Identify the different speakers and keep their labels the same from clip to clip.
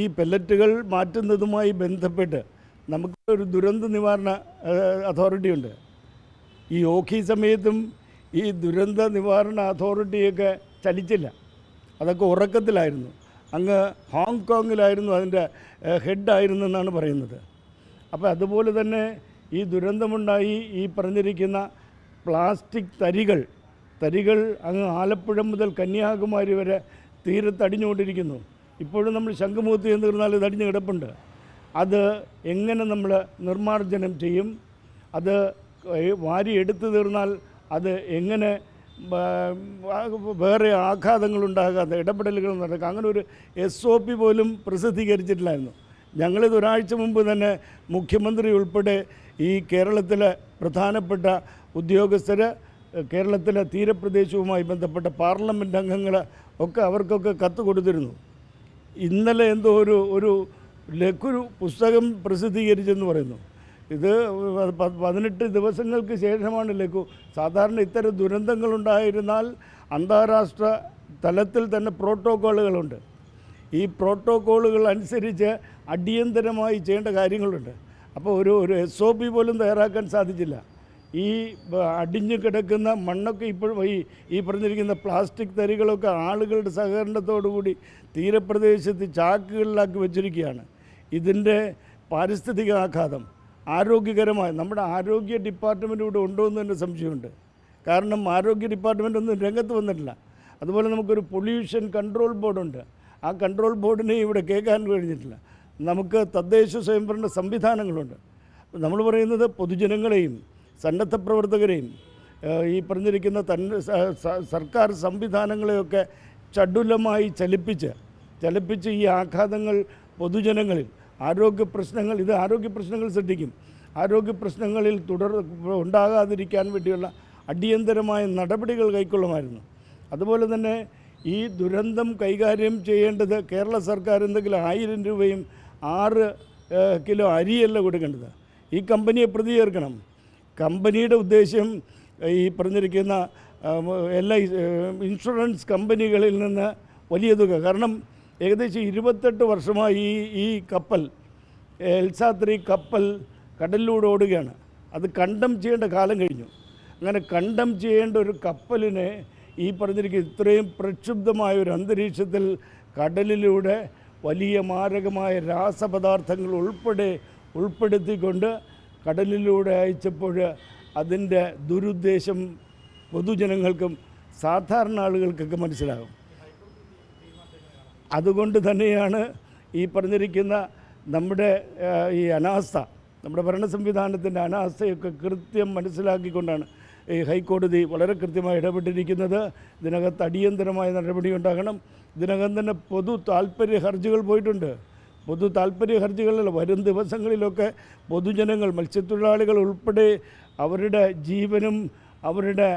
Speaker 1: ഈ പെല്ലറ്റുകൾ മാറ്റുന്നതുമായി ബന്ധപ്പെട്ട് നമുക്കൊരു ദുരന്ത നിവാരണ അതോറിറ്റി ഉണ്ട്. ഈ ഓഖി സമയത്തും ഈ ദുരന്ത നിവാരണ അതോറിറ്റിയൊക്കെ ചലിച്ചില്ല, അതൊക്കെ ഉറക്കത്തിലായിരുന്നു. അങ്ങ് ഹോങ്കോങ്ങിലായിരുന്നു അതിൻ്റെ ഹെഡായിരുന്നു എന്നാണ് പറയുന്നത്. അപ്പോൾ അതുപോലെ തന്നെ ഈ ദുരന്തമുണ്ടായി ഈ പറഞ്ഞിരിക്കുന്ന പ്ലാസ്റ്റിക് തരികൾ അങ്ങ് ആലപ്പുഴ മുതൽ കന്യാകുമാരി വരെ തീരത്തടിഞ്ഞുകൊണ്ടിരിക്കുന്നു. ഇപ്പോഴും നമ്മൾ ശംഖുമുഖത്ത് എന്ന് പറഞ്ഞാൽ ഇത് അടിഞ്ഞ് കിടപ്പുണ്ട്. അത് എങ്ങനെ നമ്മൾ നിർമ്മാർജ്ജനം ചെയ്യും? അത് വാരി എടുത്തു തീർന്നാൽ അത് എങ്ങനെ വേറെ ആഘാതങ്ങളുണ്ടാകാതെ ഇടപെടലുകൾ നടക്കുക? അങ്ങനെ ഒരു SOP പോലും പ്രസിദ്ധീകരിച്ചിട്ടില്ലായിരുന്നു. ഞങ്ങളിത് ഒരാഴ്ച മുമ്പ് തന്നെ മുഖ്യമന്ത്രി ഉൾപ്പെടെ ഈ കേരളത്തിലെ പ്രധാനപ്പെട്ട ഉദ്യോഗസ്ഥർ, കേരളത്തിലെ തീരപ്രദേശവുമായി ബന്ധപ്പെട്ട പാർലമെൻറ്റ് അംഗങ്ങൾ ഒക്കെ അവർക്കൊക്കെ കത്ത് കൊടുത്തിരുന്നു. ഇന്നലെ എന്തോ ഒരു ലഘു പുസ്തകം പ്രസിദ്ധീകരിച്ചെന്ന് പറയുന്നു. ഇത് 18 ദിവസങ്ങൾക്ക് ശേഷമാണ് ലഘു. സാധാരണ ഇത്തരം ദുരന്തങ്ങളുണ്ടായിരുന്നാൽ അന്താരാഷ്ട്ര തലത്തിൽ തന്നെ പ്രോട്ടോക്കോളുകളുണ്ട്. ഈ പ്രോട്ടോക്കോളുകൾ അനുസരിച്ച് അടിയന്തരമായി ചെയ്യേണ്ട കാര്യങ്ങളുണ്ട്. അപ്പോൾ ഒരു SOP പോലും തയ്യാറാക്കാൻ സാധിച്ചില്ല. ഈ അടിഞ്ഞു കിടക്കുന്ന മണ്ണൊക്കെ ഇപ്പോഴും ഈ പറഞ്ഞിരിക്കുന്ന പ്ലാസ്റ്റിക് തരികളൊക്കെ ആളുകളുടെ സഹകരണത്തോടുകൂടി തീരപ്രദേശത്ത് ചാക്കുകളിലാക്കി വച്ചിരിക്കുകയാണ്. ഇതിൻ്റെ പാരിസ്ഥിതിക ആഘാതം ആരോഗ്യകരമായ നമ്മുടെ ആരോഗ്യ ഡിപ്പാർട്ട്മെൻറ്റ് ഇവിടെ ഉണ്ടോ എന്ന് തന്നെ സംശയമുണ്ട്. കാരണം ആരോഗ്യ ഡിപ്പാർട്ട്മെൻ്റ് ഒന്നും രംഗത്ത് വന്നിട്ടില്ല. അതുപോലെ നമുക്കൊരു പൊല്യൂഷൻ കൺട്രോൾ ബോർഡുണ്ട്. ആ കൺട്രോൾ ബോർഡിനെ ഇവിടെ കേൾക്കാൻ കഴിഞ്ഞിട്ടില്ല. നമുക്ക് തദ്ദേശ സ്വയംഭരണ സംവിധാനങ്ങളുണ്ട്. നമ്മൾ പറയുന്നത് പൊതുജനങ്ങളെയും സന്നദ്ധ പ്രവർത്തകരെയും ഈ പറഞ്ഞിരിക്കുന്ന സർക്കാർ സംവിധാനങ്ങളെയൊക്കെ ചടുലമായി ചലിപ്പിച്ച് ഈ ആഘാതങ്ങൾ പൊതുജനങ്ങളിൽ ആരോഗ്യ പ്രശ്നങ്ങൾ സൃഷ്ടിക്കും. ആരോഗ്യ പ്രശ്നങ്ങളിൽ ഉണ്ടാകാതിരിക്കാൻ വേണ്ടിയുള്ള അടിയന്തരമായ നടപടികൾ കൈക്കൊള്ളുമായിരുന്നു. അതുപോലെ തന്നെ ഈ ദുരന്തം കൈകാര്യം ചെയ്യേണ്ടത് കേരള സർക്കാർ എന്തെങ്കിലും 1000 രൂപയും 6 കിലോ അരിയല്ല കൊടുക്കേണ്ടത്. ഈ കമ്പനിയെ പ്രതി ചേർക്കണം. കമ്പനിയുടെ ഉദ്ദേശ്യം ഈ പറഞ്ഞിരിക്കുന്ന എല്ലാ ഇൻഷുറൻസ് കമ്പനികളിൽ നിന്ന് വലിയ തുക, കാരണം ഏകദേശം 28 വർഷമായി ഈ കപ്പൽ എൽസാ-3 കപ്പൽ കടലിലൂടെ ഓടുകയാണ്. അത് കണ്ടം ചെയ്യേണ്ട കാലം കഴിഞ്ഞു. അങ്ങനെ കണ്ടം ചെയ്യേണ്ട ഒരു കപ്പലിനെ ഈ പറഞ്ഞിരിക്കുന്ന ഇത്രയും പ്രക്ഷുബ്ധമായ ഒരു അന്തരീക്ഷത്തിൽ കടലിലൂടെ വലിയ മാരകമായ രാസപദാർത്ഥങ്ങൾ ഉൾപ്പെടുത്തിക്കൊണ്ട് കടലിലൂടെ അയച്ചപ്പോൾ അതിൻ്റെ ദുരുദ്ദേശം പൊതുജനങ്ങൾക്കും സാധാരണ ആളുകൾക്കൊക്കെ മനസ്സിലാകും. അതുകൊണ്ട് തന്നെയാണ് ഈ പറഞ്ഞിരിക്കുന്ന നമ്മുടെ ഈ അനാസ്ഥ, നമ്മുടെ ഭരണ സംവിധാനത്തിൻ്റെ അനാസ്ഥയൊക്കെ കൃത്യം മനസ്സിലാക്കിക്കൊണ്ടാണ് ഈ ഹൈക്കോടതി വളരെ കൃത്യമായി ഇടപെട്ടിരിക്കുന്നത്. ഇതിനകത്ത് അടിയന്തരമായ നടപടി ഉണ്ടാകണം. ഇതിനകം തന്നെ പൊതു താൽപ്പര്യ ഹർജികൾ പോയിട്ടുണ്ട്. പൊതു താൽപ്പര്യ ഹർജികളിൽ വരും ദിവസങ്ങളിലൊക്കെ പൊതുജനങ്ങൾ, മത്സ്യത്തൊഴിലാളികൾ ഉൾപ്പെടെ അവരുടെ ജീവനും അവരുടെ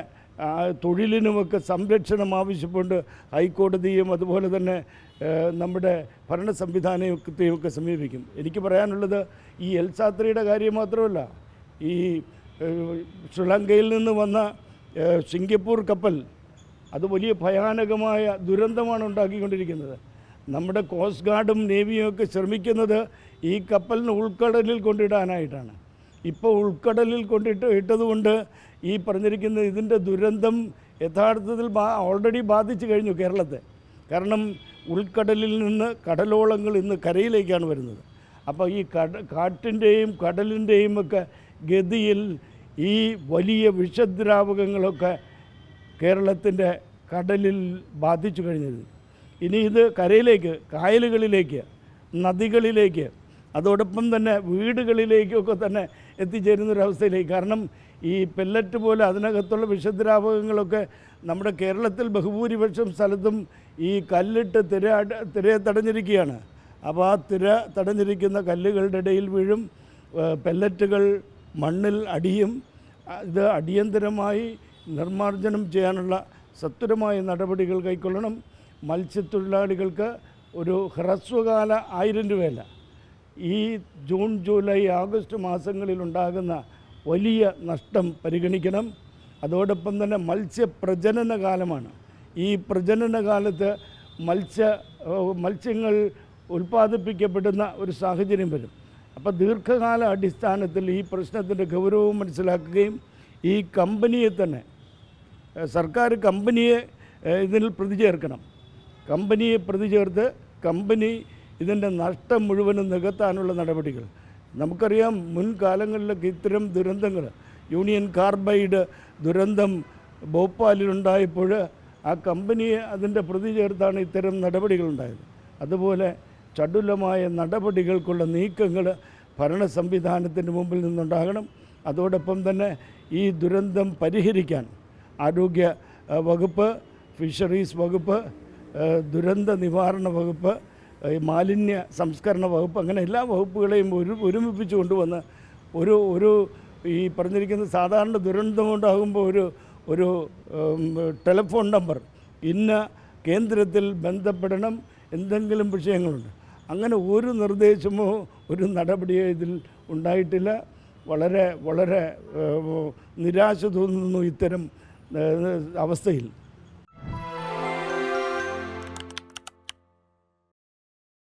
Speaker 1: തൊഴിലിനുമൊക്കെ സംരക്ഷണം ആവശ്യപ്പെട്ട് ഹൈക്കോടതിയും അതുപോലെ തന്നെ നമ്മുടെ ഭരണ സംവിധാനത്തെയൊക്കെ സമീപിക്കും. എനിക്ക് പറയാനുള്ളത് ഈ എൽസാ-3യുടെ കാര്യം മാത്രമല്ല, ഈ ശ്രീലങ്കയിൽ നിന്ന് വന്ന സിംഗപ്പൂർ കപ്പൽ അത് വലിയ ഭയാനകമായ ദുരന്തമാണ് ഉണ്ടാക്കിക്കൊണ്ടിരിക്കുന്നത്. നമ്മുടെ കോസ്റ്റ് ഗാർഡും നേവിയും ഒക്കെ ശ്രമിക്കുന്നത് ഈ കപ്പലിന് ഉൾക്കടലിൽ കൊണ്ടിടാനായിട്ടാണ്. ഇപ്പോൾ ഉൾക്കടലിൽ ഇട്ടതുകൊണ്ട് ഈ പറഞ്ഞിരിക്കുന്ന ഇതിൻ്റെ ദുരന്തം യഥാർത്ഥത്തിൽ ഓൾറെഡി ബാധിച്ചു കഴിഞ്ഞു കേരളത്തെ. കാരണം ഉൾക്കടലിൽ നിന്ന് കടലോളങ്ങൾ ഇന്ന് കരയിലേക്കാണ് വരുന്നത്. അപ്പോൾ ഈ കാറ്റിൻ്റെയും കടലിൻ്റെയും ഒക്കെ ഗതിയിൽ ഈ വലിയ വിഷദ്രാവകങ്ങളൊക്കെ കേരളത്തിൻ്റെ കടലിൽ ബാധിച്ചു കഴിഞ്ഞത്. ഇനി ഇത് കരയിലേക്ക്, കായലുകളിലേക്ക്, നദികളിലേക്ക്, അതോടൊപ്പം തന്നെ വീടുകളിലേക്കൊക്കെ തന്നെ എത്തിച്ചേരുന്നൊരവസ്ഥയിലേക്ക്. കാരണം ഈ പെല്ലറ്റ് പോലെ അതിനകത്തുള്ള വിഷദ്രാവകങ്ങളൊക്കെ നമ്മുടെ കേരളത്തിൽ ബഹുഭൂരിപക്ഷം സ്ഥലത്തും ഈ കല്ലിട്ട് തിരയെ തടഞ്ഞിരിക്കുകയാണ്. അപ്പോൾ ആ തിര തടഞ്ഞിരിക്കുന്ന കല്ലുകളുടെ ഇടയിൽ വീഴും, പെല്ലറ്റുകൾ മണ്ണിൽ അടിയും. ഇത് അടിയന്തരമായി നിർമ്മാർജ്ജനം ചെയ്യാനുള്ള സത്വരമായ നടപടികൾ കൈക്കൊള്ളണം. മത്സ്യത്തൊഴിലാളികൾക്ക് ഒരു ഹ്രസ്വകാല 1000 രൂപയല്ല, ഈ ജൂൺ, ജൂലൈ, ആഗസ്റ്റ് മാസങ്ങളിലുണ്ടാകുന്ന വലിയ നഷ്ടം പരിഗണിക്കണം. അതോടൊപ്പം തന്നെ മത്സ്യപ്രജനന കാലമാണ്. ഈ പ്രജനന കാലത്ത് മത്സ്യങ്ങൾ ഉൽപ്പാദിപ്പിക്കപ്പെടുന്ന ഒരു സാഹചര്യം വരും. അപ്പോൾ ദീർഘകാല അടിസ്ഥാനത്തിൽ ഈ പ്രശ്നത്തിൻ്റെ ഗൗരവം മനസ്സിലാക്കുകയും ഈ കമ്പനിയെ തന്നെ സർക്കാർ കമ്പനിയെ ഇതിൽ പ്രതി ചേർക്കണം. കമ്പനിയെ പ്രതി ചേർത്ത് കമ്പനി ഇതിൻ്റെ നഷ്ടം മുഴുവനും നികത്താനുള്ള നടപടികൾ. നമുക്കറിയാം മുൻകാലങ്ങളിലൊക്കെ ഇത്തരം ദുരന്തങ്ങൾ, യൂണിയൻ കാർബൈഡ് ദുരന്തം ഭോപ്പാലിലുണ്ടായപ്പോൾ ആ കമ്പനിയെ അതിൻ്റെ പ്രതി ചേർത്താണ് ഇത്തരം നടപടികളുണ്ടായത്. അതുപോലെ ചടുലമായ നടപടികൾക്കുള്ള നീക്കങ്ങൾ ഭരണ സംവിധാനത്തിൻ്റെ മുമ്പിൽ നിന്നുണ്ടാകണം. അതോടൊപ്പം തന്നെ ഈ ദുരന്തം പരിഹരിക്കാൻ ആരോഗ്യ വകുപ്പ്, ഫിഷറീസ് വകുപ്പ്, ദുരന്ത നിവാരണ വകുപ്പ്, മാലിന്യ സംസ്കരണ വകുപ്പ്, അങ്ങനെ എല്ലാ വകുപ്പുകളെയും ഒരുമിപ്പിച്ച് കൊണ്ടുവന്ന് ഒരു ഈ പറഞ്ഞിരിക്കുന്ന സാധാരണ ദുരന്തമുണ്ടാകുമ്പോൾ ഒരു ടെലിഫോൺ നമ്പർ, ഇന്ന കേന്ദ്രത്തിൽ ബന്ധപ്പെടണം, എന്തെങ്കിലും വിഷയങ്ങളുണ്ട്. അങ്ങനെ ഒരു നിർദ്ദേശമോ ഒരു നടപടിയോ ഇതിൽ ഉണ്ടായിട്ടില്ല. വളരെ വളരെ നിരാശ തോന്നുന്നു ഇത്തരം അവസ്ഥയിൽ.